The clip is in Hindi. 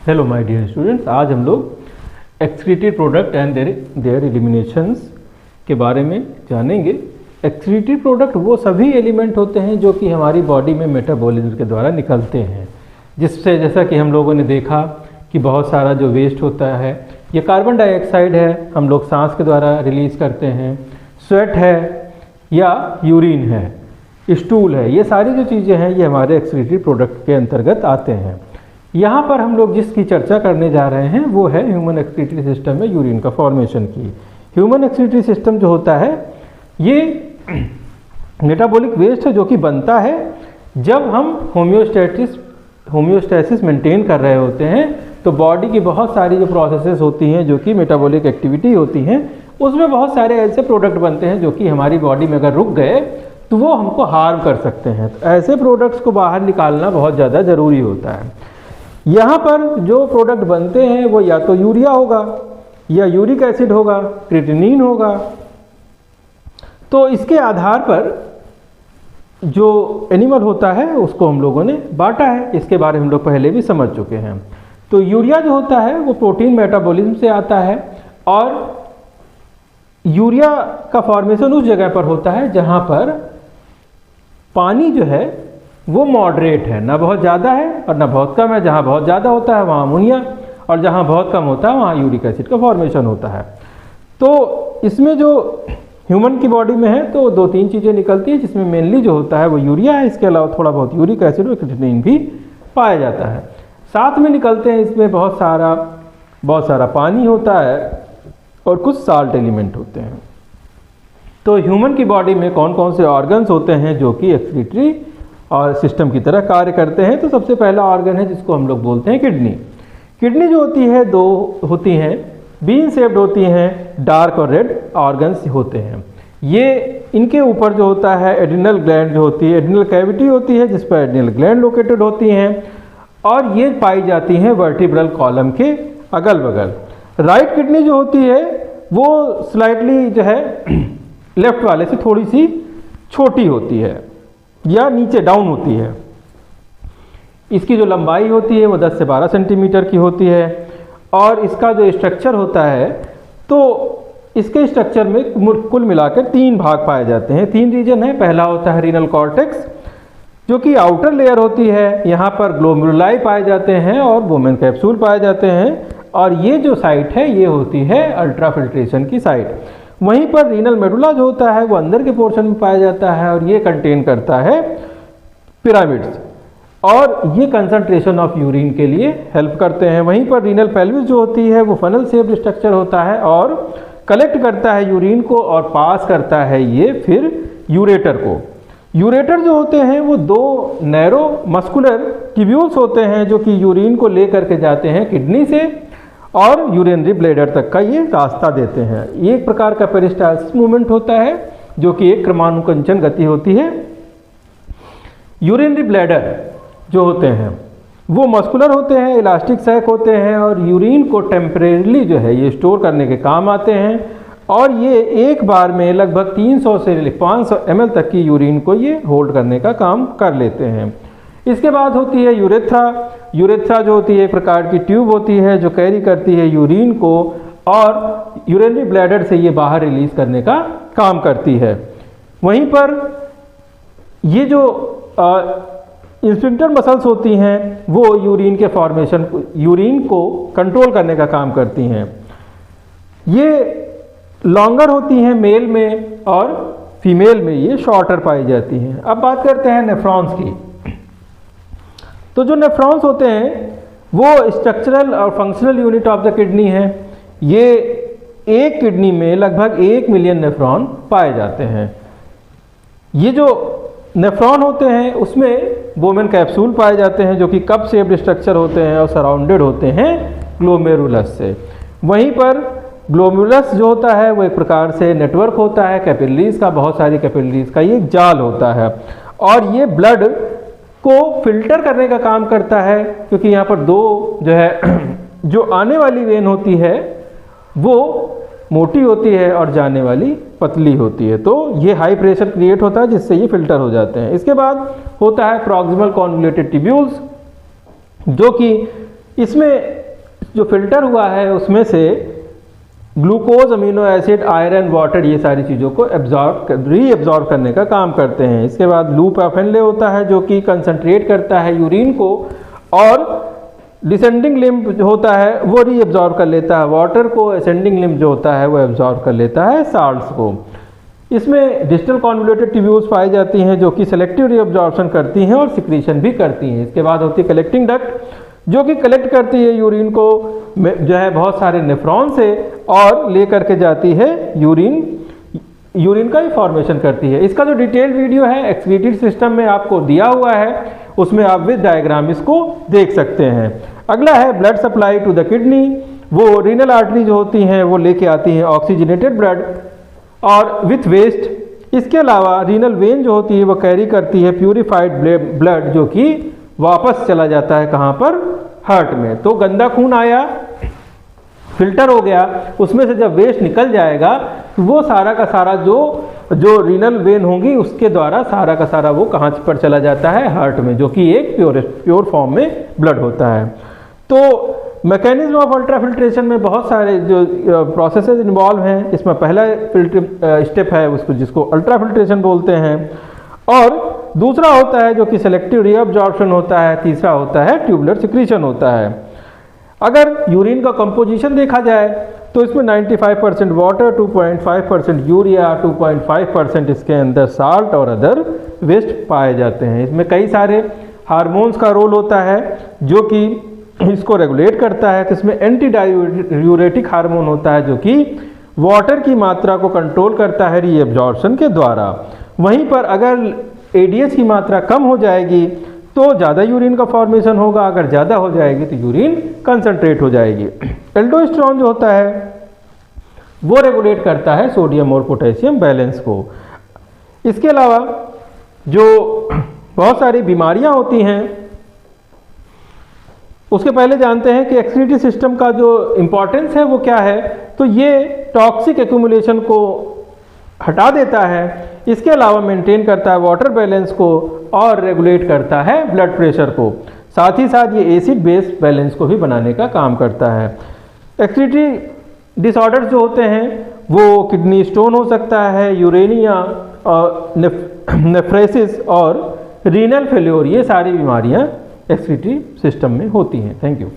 हेलो माय डियर स्टूडेंट्स, आज हम लोग excreted product and their eliminations के बारे में जानेंगे। एक्सक्रीटेड प्रोडक्ट वो सभी एलिमेंट होते हैं जो कि हमारी बॉडी में मेटाबॉलिज्म के द्वारा निकलते हैं, जिससे जैसा कि हम लोगों ने देखा कि बहुत सारा जो वेस्ट होता है, ये कार्बन डाइऑक्साइड है, हम लोग सांस के द्वारा रिलीज़ करते हैं, स्वेट है या यूरिन है, स्टूल है, ये सारी जो चीज़ें हैं ये हमारे एक्सक्रीटेड प्रोडक्ट के अंतर्गत आते हैं। यहाँ पर हम लोग जिसकी चर्चा करने जा रहे हैं वो है ह्यूमन एक्सक्रीटरी सिस्टम में यूरिन का फॉर्मेशन की। ह्यूमन एक्सक्रीटरी सिस्टम जो होता है ये मेटाबॉलिक वेस्ट है जो कि बनता है जब हम होम्योस्टैसिस मेंटेन कर रहे होते हैं। तो बॉडी की बहुत सारी जो प्रोसेसेस होती हैं जो कि मेटाबॉलिक एक्टिविटी होती हैं, उसमें बहुत सारे ऐसे प्रोडक्ट बनते हैं जो कि हमारी बॉडी में अगर रुक गए तो वो हमको हार्म कर सकते हैं। तो ऐसे प्रोडक्ट्स को बाहर निकालना बहुत ज़्यादा ज़रूरी होता है। यहाँ पर जो प्रोडक्ट बनते हैं वो या तो यूरिया होगा या यूरिक एसिड होगा, क्रिएटिनिन होगा। तो इसके आधार पर जो एनिमल होता है उसको हम लोगों ने बांटा है, इसके बारे में हम लोग पहले भी समझ चुके हैं। तो यूरिया जो होता है वो प्रोटीन मेटाबॉलिज्म से आता है और यूरिया का फॉर्मेशन उस जगह पर होता है जहाँ पर पानी जो है वो मॉडरेट है, ना बहुत ज़्यादा है और ना बहुत कम है। जहाँ बहुत ज़्यादा होता है वहाँ अमोनिया और जहाँ बहुत कम होता है वहाँ यूरिक एसिड का फॉर्मेशन होता है। तो इसमें जो ह्यूमन की बॉडी में है तो दो तीन चीज़ें निकलती है, जिसमें मेनली जो होता है वो यूरिया है, इसके अलावा थोड़ा बहुत यूरिक एसिड और क्रिएटिनिन भी पाया जाता है। साथ में निकलते हैं इसमें बहुत सारा पानी होता है और कुछ साल्ट एलिमेंट होते हैं। तो ह्यूमन की बॉडी में कौन कौन से ऑर्गन्स होते हैं जो कि एक्सक्रीटरी और सिस्टम की तरह कार्य करते हैं। तो सबसे पहला ऑर्गन है जिसको हम लोग बोलते हैं किडनी। किडनी जो होती है दो होती हैं, बीन शेप्ड होती हैं, डार्क और रेड ऑर्गन्स होते हैं। ये इनके ऊपर जो होता है एड्रिनल ग्लैंड जो होती है, एड्रिनल कैविटी होती है जिस पर एड्रिनल ग्लैंड लोकेटेड होती हैं और ये पाई जाती हैं वर्टिब्रल कॉलम के अगल बगल। राइट किडनी जो होती है वो स्लाइटली जो है लेफ्ट वाले से थोड़ी सी छोटी होती है या नीचे डाउन होती है। इसकी जो लंबाई होती है वो 10 से 12 सेंटीमीटर की होती है और इसका जो स्ट्रक्चर होता है तो इसके स्ट्रक्चर में कुल मिलाकर 3 भाग पाए जाते हैं, 3 रीजन है। पहला होता है रीनल कॉर्टेक्स जो कि आउटर लेयर होती है, यहाँ पर ग्लोमेरुलाई पाए जाते हैं और बोमेन कैप्सूल पाए जाते हैं और ये जो साइट है ये होती है अल्ट्रा फिल्ट्रेशन की साइट। वहीं पर रीनल मेडुला जो होता है वो अंदर के पोर्शन में पाया जाता है और ये कंटेन करता है पिरामिड्स और ये कंसंट्रेशन ऑफ यूरिन के लिए हेल्प करते हैं। वहीं पर रीनल पेल्विस जो होती है वो फनल शेप्ड स्ट्रक्चर होता है और कलेक्ट करता है यूरिन को और पास करता है ये फिर यूरेटर को। यूरेटर जो होते हैं वो 2 नैरो मस्कुलर ट्यूब्यूल्स होते हैं जो कि यूरिन को ले करके जाते हैं किडनी से और यूरिनरी ब्लैडर तक का ये रास्ता देते हैं। ये एक प्रकार का पेरिस्टाल्सिस मूवमेंट होता है जो कि एक क्रमानुकंचन गति होती है। यूरिनरी ब्लैडर जो होते हैं वो मस्कुलर होते हैं, इलास्टिक सैक होते हैं और यूरिन को टेम्परेरीली जो है ये स्टोर करने के काम आते हैं और ये एक बार में लगभग 300 से 500 ml तक की यूरिन को ये होल्ड करने का काम कर लेते हैं। इसके बाद होती है यूरेथ्रा। यूरेथ्रा जो होती है एक प्रकार की ट्यूब होती है जो कैरी करती है यूरिन को और यूरिनरी ब्लैडर से ये बाहर रिलीज करने का काम करती है। वहीं पर ये जो इंस्फिंक्टर मसल्स होती हैं वो यूरिन के फॉर्मेशन यूरिन को कंट्रोल करने का काम करती हैं। ये लॉन्गर होती हैं मेल में और फीमेल में ये शॉर्टर पाई जाती हैं। अब बात करते हैं नेफ्रॉन्स की। तो जो नेफ्रॉन्स होते हैं वो स्ट्रक्चरल और functional unit of the kidney है। ये एक किडनी में लगभग 1 मिलियन नेफ्रॉन पाए जाते हैं। ये जो नेफ्रॉन होते हैं उसमें बोमेन कैप्सूल पाए जाते हैं जो कि कप शेप्ड स्ट्रक्चर होते हैं और सराउंडेड होते हैं ग्लोमेरुलस से। वहीं पर ग्लोमेरुलस जो होता है वो एक प्रकार से नेटवर्क होता है कैपिलरीज का, बहुत सारी कैपिलरीज का ये एक जाल होता है और ये ब्लड को फिल्टर करने का काम करता है क्योंकि यहाँ पर 2 जो है जो आने वाली वेन होती है वो मोटी होती है और जाने वाली पतली होती है। तो ये हाई प्रेशर क्रिएट होता है जिससे ये फिल्टर हो जाते हैं। इसके बाद होता है प्रॉक्सिमल कॉन्वोल्यूटेड ट्यूब्यूल्स जो कि इसमें जो फिल्टर हुआ है उसमें से glucose, amino acid, iron, water, ये सारी चीज़ों को रीएब्जॉर्ब करने का काम करते हैं। इसके बाद लूप ऑफ हेनले होता है जो कि कंसंट्रेट करता है यूरिन को, और डिसेंडिंग लिम्ब होता है वो रीएब्जॉर्ब कर लेता है वाटर को, असेंडिंग लिम्ब जो होता है वो एब्जॉर्ब कर लेता है साल्ट्स को। इसमें डिस्टल कॉन्वोल्यूटेड ट्यूब्यूल्स पाई जाती हैं जो कि सेलेक्टिव रीअब्जॉर्प्शन करती हैं और सिक्रीशन भी करती हैं। इसके बाद होती है कलेक्टिंग डक्ट जो कि कलेक्ट करती है यूरिन को जो है बहुत सारे नेफ्रॉन से, और ले करके जाती है यूरिन का ही फॉर्मेशन करती है। इसका जो डिटेल वीडियो है एक्सक्रीटरी सिस्टम में आपको दिया हुआ है, उसमें आप विद डायग्राम इसको देख सकते हैं। अगला है blood supply to the kidney. वो रीनल आर्टरी जो होती हैं वो लेके आती हैं ऑक्सीजनेटेड ब्लड और विथ वेस्ट। इसके अलावा रीनल वेन जो होती है वो कैरी करती है प्यूरिफाइड ब्लड जो कि वापस चला जाता है कहाँ पर, हार्ट में। तो गंदा खून आया, फिल्टर हो गया, उसमें से जब वेस्ट निकल जाएगा तो वो सारा का सारा जो रीनल वेन होंगी उसके द्वारा सारा का सारा वो कहाँ पर चला जाता है, हार्ट में, जो कि एक प्योर फॉर्म में ब्लड होता है। तो मैकेनिज्म ऑफ अल्ट्राफिल्ट्रेशन में बहुत सारे जो प्रोसेसेस इन्वॉल्व हैं। इसमें पहला स्टेप है उसको जिसको अल्ट्राफिल्ट्रेशन बोलते हैं, और दूसरा होता है जो कि सेलेक्टिव रीअब्जॉर्प्शन होता है, तीसरा होता है ट्यूबुलर सिक्रीशन होता है। अगर यूरिन का कंपोजिशन देखा जाए तो इसमें 95% वाटर, 2.5% यूरिया, 2.5% इसके अंदर साल्ट और अदर वेस्ट पाए जाते हैं। इसमें कई सारे हार्मोन्स का रोल होता है जो कि इसको रेगुलेट करता है। तो इसमें एंटी डायूरेटिक हार्मोन होता है जो कि वाटर की मात्रा को कंट्रोल करता है रीअब्जॉर्प्शन के द्वारा। वहीं पर अगर एडीएच की मात्रा कम हो जाएगी तो ज़्यादा यूरिन का फॉर्मेशन होगा, अगर ज़्यादा हो जाएगी तो यूरिन कंसंट्रेट हो जाएगी। एल्डोस्टेरोन जो होता है वो रेगुलेट करता है सोडियम और पोटेशियम बैलेंस को। इसके अलावा जो बहुत सारी बीमारियां होती हैं उसके पहले जानते हैं कि एक्सक्रीटरी सिस्टम का जो इम्पोर्टेंस है वो क्या है। तो ये टॉक्सिक एक्यूमुलेशन को हटा देता है, इसके अलावा मेंटेन करता है वाटर बैलेंस को और रेगुलेट करता है ब्लड प्रेशर को। साथ ही साथ ये एसिड बेस बैलेंस को भी बनाने का काम करता है। एक्सक्रीटरी डिसऑर्डर्स जो होते हैं वो किडनी स्टोन हो सकता है, यूरेनिया और नेफ्रेसिस और रीनल फेल्योर, ये सारी बीमारियां एक्सक्रीटरी सिस्टम में होती हैं। Thank you.